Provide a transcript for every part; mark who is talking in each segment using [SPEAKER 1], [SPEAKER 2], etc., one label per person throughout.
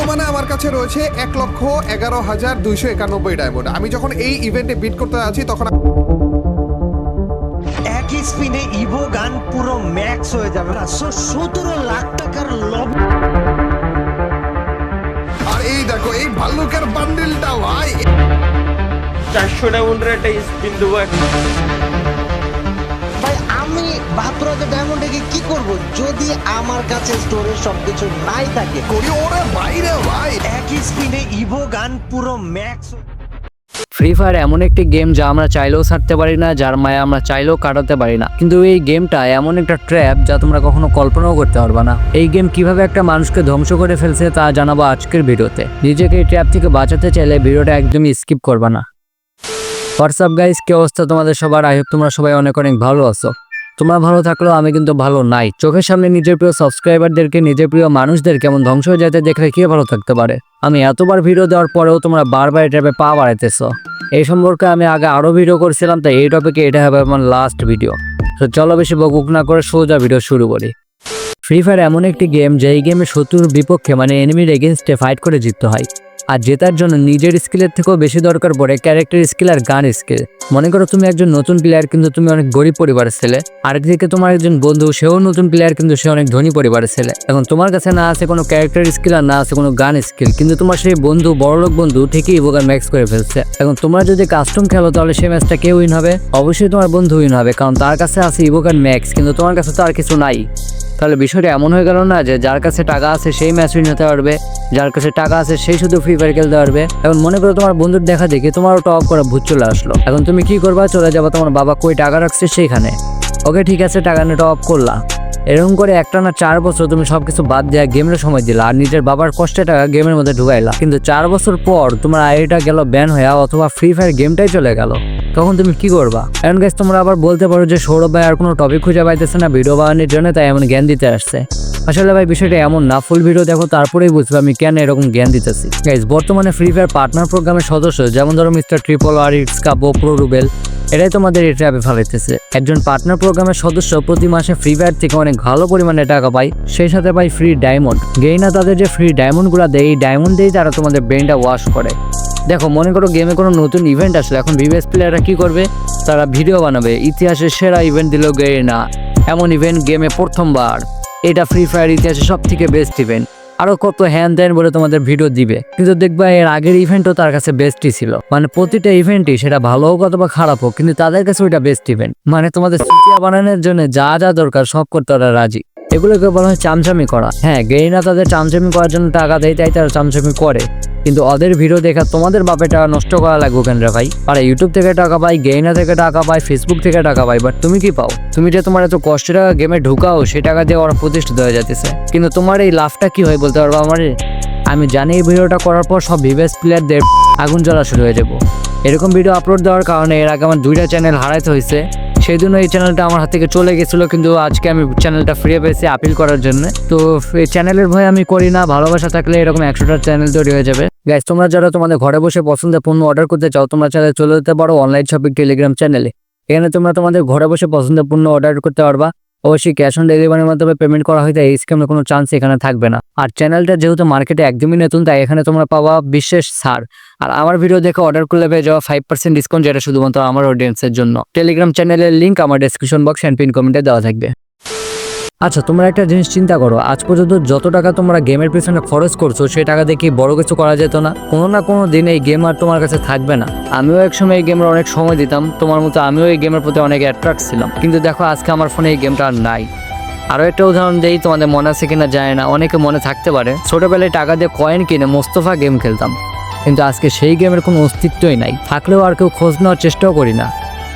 [SPEAKER 1] বর্তমানে আমার কাছে রয়েছে 1,11,291 ডায়মন্ড। আমি যখন এই ইভেন্টে বিট করতে আছি তখন
[SPEAKER 2] একই স্পিনে ইভো গান পুরো ম্যাক্স হয়ে যাবে। 17 লাখ টাকার লব।
[SPEAKER 1] আর এই দেখো এই ভাল্লুকের বান্ডিলটা ভাই
[SPEAKER 3] 400 ডায়মন্ডের একটা স্পিন দেবো।
[SPEAKER 2] ভাই আমি 72,000 ডায়মন্ডে কি করব যদি আমার কাছে স্টোরেজ সবকিছু নাই থাকে?
[SPEAKER 1] করি ওরে বাইরে ভাই।
[SPEAKER 2] একই স্পিনে ইভো গান পুরো ম্যাক্স।
[SPEAKER 4] ফ্রি ফায়ার এমন একটি গেম যা আমরা চাইলেও ছাড়তে পারি না, যার মায়া আমরা চাইলেও কাটাতে পারি না। কিন্তু এই গেমটা এমন একটা ট্র্যাপ যা তোমরা কখনো কল্পনাও করতে পারবে না। এই গেম কিভাবে একটা মানুষকে ধ্বংস করে ফেলছে তা জানাবো আজকের ভিডিওতে। নিজেকে এই ট্র্যাপ থেকে বাঁচাতে চাইলে ভিডিওটা একদমই স্কিপ করবে না। হোয়াটসঅ্যাপ গাইস, কি অবস্থা তোমাদের সবার? আই হোপ তোমরা সবাই অনেক অনেক ভালো আছো। তোমরা ভালো থাকলেও আমি কিন্তু ভালো নাই। চোখের সামনে নিজের প্রিয় সাবস্ক্রাইবারদেরকে, নিজের প্রিয় মানুষদের কেমন ধ্বংস হয়ে যেতে দেখলে কে ভালো থাকতে পারে? আমি এতবার ভিডিও দেওয়ার পরেও তোমরা বারবার এই ট্র্যাপে পা বাড়াইতেছ। এই সম্পর্কে আমি আগে আরও ভিডিও করছিলাম, তাই এই টপিকে এটা হবে আমার লাস্ট ভিডিও। তো চলো বেশি বকুক না করে সোজা ভিডিও শুরু করি। ফ্রি ফায়ার এমন একটি গেম যে এই গেমে শত্রুর বিপক্ষে মানে এনিমির এগেনস্টে ফাইট করে জিততে হয়। আর জেতার জন্য নিজের স্কিলের থেকেও বেশি দরকার পড়ে ক্যারেক্টার স্কিল আর গান স্কিল। মনে করো তুমি একজন নতুন প্লেয়ার কিন্তু তুমি অনেক গরিব পরিবারের ছেলে, আরেকদিকে তোমার একজন বন্ধু সেও নতুন প্লেয়ার কিন্তু সে অনেক ধনী পরিবারের ছেলে। এখন তোমার কাছে না আছে কোনো ক্যারেক্টার স্কিল আর না আছে কোনো গান স্কিল, কিন্তু তোমার সেই বন্ধু বড়লোক বন্ধু ঠিকই ইভোগান ম্যাক্স করে ফেলছে। এখন তোমরা যদি কাস্টম খেলো তাহলে সেই ম্যাচটা কে উইন হবে? অবশ্যই তোমার বন্ধু উইন হবে, কারণ তার কাছে আছে ইভোগান ম্যাক্স কিন্তু তোমার কাছে তো আর কিছু নাই। তাহলে বিষয়টা এমন হয়ে গেল না যে যার কাছে টাকা আছে সেই ম্যাচ উইন হতে পারবে, যার কাছে টাকা আছে সেই শুধু ফ্রি ফায়ার খেলতে পারবে। এখন মনে করো তোমার বন্ধুর দেখা দেখে তোমারও টপ করা ভূত চলে আসলো। এখন তুমি কি করবা? চলে যাবা তোমার বাবা কই টাকা রাখছে সেইখানে। ওকে ঠিক আছে, টাকা নিয়ে টপ করলা। এরকম করে একটা না 4 বছর তুমি সবকিছু বাদ দেওয়া গেমের সময় দিলা আর নিজের বাবার কষ্টে টাকা গেমের মধ্যে ঢুকাইলা। কিন্তু 4 বছর পর তোমার আইডিটা গেল ব্যান হয়ে, অথবা ফ্রি ফায়ার গেমটাই চলে গেল। তখন তুমি কি করবা? এখন গাইস তোমরা আবার বলতে পারো যে সৌরভ ভাই আর কোনো টপিক খুঁজে পাইতেছে না ভিডিও বানানোর জন্য, তাই এমন জ্ঞান দিতে আসছে। আসলে ভাই বিষয়টা এমন না, ফুল ভিডিও দেখো তারপরেই বুঝবে আমি কেন এরকম জ্ঞান দিতেছি। গাইস বর্তমানে ফ্রি ফায়ার পার্টনার প্রোগ্রামের সদস্য যেমন ধরো মিস্টার ট্রিপল আর, ইটসকা, প্রো রুবেল, এটাই তোমাদের এই ট্র্যাপে ফেলাইতেছে। একজন পার্টনার প্রোগ্রামের সদস্য প্রতি মাসে ফ্রি ফায়ার থেকে অনেক ভালো পরিমাণে টাকা পায়, সেই সাথে পায় ফ্রি ডায়মন্ড। গেইনা তাদের যে ফ্রি ডায়মন্ডগুলো দেয়, এই ডায়মন্ড দিয়েই তারা তোমাদের ব্রেনটা ওয়াশ করে। দেখো মনে করো গেমে কোনো নতুন ইভেন্ট আসলে এখন ভিভিএস প্লেয়াররা কি করবে? তারা ভিডিও বানাবে, ইতিহাসের সেরা ইভেন্ট দিল গেইনা, এমন ইভেন্ট গেমে প্রথমবার, এটা ফ্রি ফায়ার ইতিহাসে সব থেকে বেস্ট ইভেন্ট, আরো কত হ্যান দেন বলে তোমাদের ভিডিও দিবে। কিন্তু দেখবা এর আগের ইভেন্টও তার কাছে বেস্টই ছিল। মানে প্রতিটা ইভেন্টই সেটা ভালো হোক অথবা খারাপ হোক, কিন্তু তাদের কাছে ওইটা বেস্ট ইভেন্ট। মানে তোমাদের সুতিয়া বানানোর জন্য যা যা দরকার সব করতে তারা রাজি। এগুলোকে বলা হয় চামচামি করা। হ্যাঁ, গেইনা তাদের চামচামি করার জন্য টাকা দেয়, তাই তারা চামচামি করে। কিন্তু ওদের ভিডিও দেখা তোমাদের বাপে টাকা নষ্ট করা লাগবে কেন রে ভাই? আরে ইউটিউব থেকে টাকা পাই, গেইনা থেকে টাকা পাই, ফেসবুক থেকে টাকা পাই, বাট তুমি কি পাও? তুমি যে তোমার এত কষ্ট টাকা গেমে ঢুকাও সেই টাকা দিয়ে ওরা প্রতিষ্ঠিত হয়ে যাচ্ছে, কিন্তু তোমার এই লাভটা কি হয় বলতে পারবো আমারে? আমি জানি এই ভিডিওটা করার পর সব ভিভিএস প্লেয়ারদের আগুন জ্বলা শুরু হয়ে যাবো। এরকম ভিডিও আপলোড দেওয়ার কারণে এর আগে আমার 2টা চ্যানেল হারাইতে হয়েছে, সেই জন্য এই চ্যানেলটা আমার হাত থেকে চলে গেছিলো। কিন্তু আজকে আমি চ্যানেলটা ফিরে পেয়েছি আপিল করার জন্য। তো এই চ্যানেলের ভয় আমি করি না, ভালোবাসা থাকলে এরকম 100টা চ্যানেল তৈরি হয়ে যাবে। গাইস তোমরা যারা তোমাদের ঘরে বসে পছন্দের পণ্য অর্ডার করতে চাও, তোমরা চাইলে চলে যেতে পারো অনলাইন শপিং টেলিগ্রাম চ্যানেলে। এখানে তোমরা তোমাদের ঘরে বসে পছন্দের পণ্য অর্ডার করতে পারবা। অবশ্যই ক্যাশ অন ডেলিভারির মাধ্যমে পেমেন্ট করা হয়, তাই এই স্ক্যামের কোনো চান্স এখানে থাকবে না। আর চ্যানেলটা যেহেতু মার্কেটে একদমই নতুন, তাই এখানে তোমরা পাবা বিশেষ ছাড়। আর আমার ভিডিও দেখে অর্ডার করলে পেয়ে যাওয়া 5% ডিসকাউন্ট, যেটা শুধুমাত্র আমার অডিয়েন্সের জন্য। টেলিগ্রাম চ্যানেলের লিঙ্ক আমার ডেসক্রিপশন বক্স এন্ড পিন কমেন্টে দেওয়া থাকবে। আচ্ছা তোমরা একটা জিনিস চিন্তা করো, আজ পর্যন্ত যত টাকা তোমরা গেমের পিছনে খরচ করছো সেই টাকা দিয়ে কি বড় কিছু করা যেত না? কোনো না কোনো দিন এই গেম আর তোমার কাছে থাকবে না। আমিও একসময় এই গেমের অনেক সময় দিতাম, তোমার মতো আমিও এই গেমের প্রতি অনেক অ্যাট্রাক্ট ছিলাম, কিন্তু দেখো আজকে আমার ফোনে এই গেমটা আর নাই। আরও একটা উদাহরণ দেই, তোমাদের মনে আছে কিনা জানি না, অনেকে মনে থাকতে পারে ছোটবেলায় টাকা দিয়ে কয়েন কিনে মোস্তফা গেম খেলতাম, কিন্তু আজকে সেই গেমের কোনো অস্তিত্বই নাই, থাকলেও আর কেউ খোঁজ নেওয়ার চেষ্টাও করি না।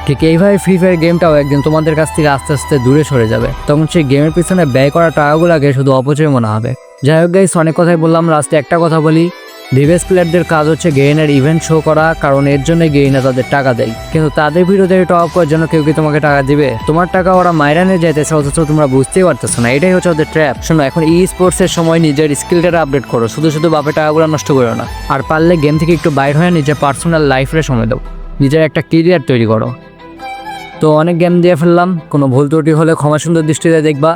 [SPEAKER 4] ঠিক এইভাবে ফ্রি ফায়ার গেমটাও একদিন তোমাদের কাছ থেকে আস্তে আস্তে দূরে সরে যাবে, তখন সেই গেমের পিছনে ব্যয় করা টাকাগুলোকে শুধু অপচয় মনে হবে। যাই হোক গাইস, অনেক কথাই বললাম, লাস্টে একটা কথা বলি। ভিভিএস প্লেয়ারদের কাজ হচ্ছে গেইনার ইভেন্ট শো করা, কারণ এর জন্য গেইনা তাদের টাকা দেয়। কিন্তু তাদের ভিডিও দেখে টপ করার জন্য কেউ কি তোমাকে টাকা দিবে? তোমার টাকা ওরা মাইরানে যাইতেছে, অথচ তোমরা বুঝতেই পারতেছো না। এটাই হচ্ছে ওদের ট্র্যাপ। শোনো, এখন স্পোর্টসের সময় নিজের স্কিলটা আপডেট করো, শুধু শুধু বাপের টাকাগুলো নষ্ট করো না। আর পারলে গেম থেকে একটু বাইর হয়ে নিজের পার্সোনাল লাইফে সময় দাও, নিজের একটা কেরিয়ার তৈরি করো। তো অনেক গেম দিয়ে ফেললাম, কোনো ভুল ত্রুটি হলে ক্ষমা সুন্দর দৃষ্টিতে দেখবা।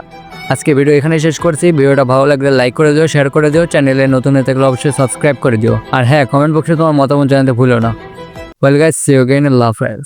[SPEAKER 4] আজকে ভিডিও এখানে শেষ করছি। ভিডিওটা ভালো লাগলে লাইক করে দিও, শেয়ার করে দিও, চ্যানেলে নতুন হয়ে থাকলে অবশ্যই সাবস্ক্রাইব করে দিও। আর হ্যাঁ, কমেন্ট বক্সে তোমার মতামত জানাতে ভুলো না। Well guys, see you again, আল্লাহ হাফেজ।